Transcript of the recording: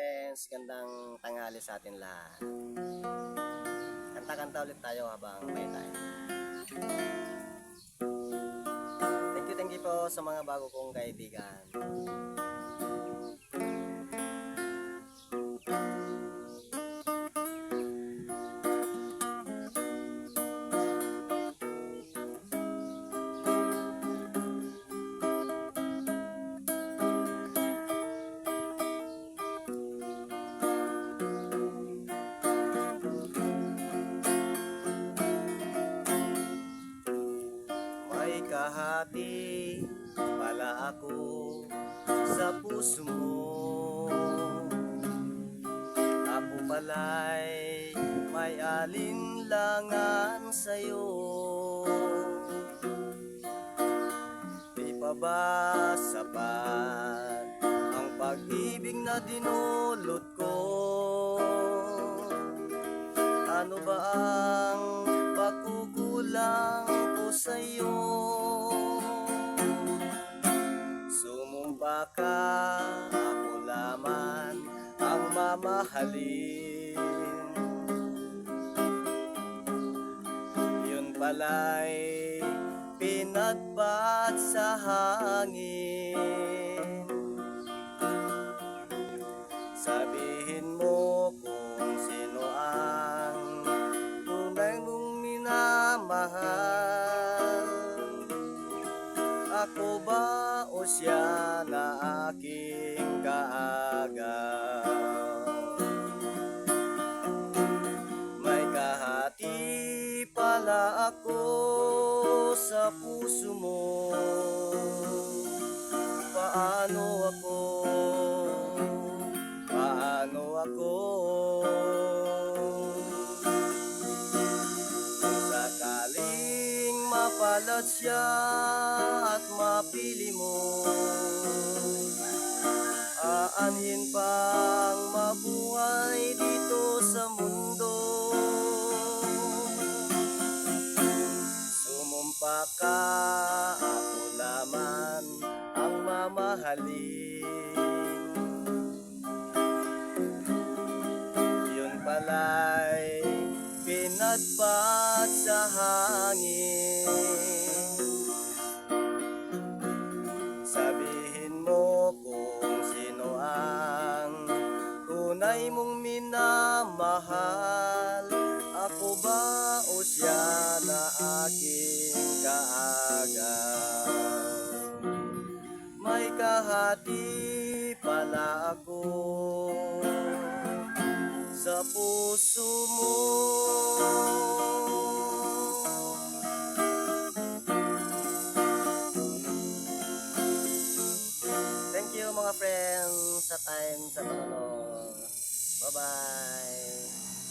friends, gandang tanghali sa atin lahat. Kanta-kanta ulit tayo habang may time. Thank you po sa mga bago kong kaibigan. May kahati pala ako sa puso mo. Ako pala'y may alinlangan sa'yo. Di pa ba sapat ang pag-ibig na dinulot ko? Ano ba ang pagkukulang ko sa'yo? Sumumpa ka, ako laman ang mamahalin. Yun pala'y pinagpat sa hangin. Sabihin mo kung sino ang tunay mong minamahal. Ako ba o siya na aking kaagaw? May kahati pala ako sa puso mo. Paano ako? Paano ako? Sakaling mapalad siya at mapili mo, aanhin pang mabuhay dito sa mundo. Sumumpa ka, ako laman ang mamahalin. Yun pala'y pinagpat sa hangin. Sabihin mo kung sino ang tunay mong minamahal. Ako ba o siya na aking kaagaw? May kahati pala ako sa puso mo. Thank you mga friends sa time sa panonood. Bye bye.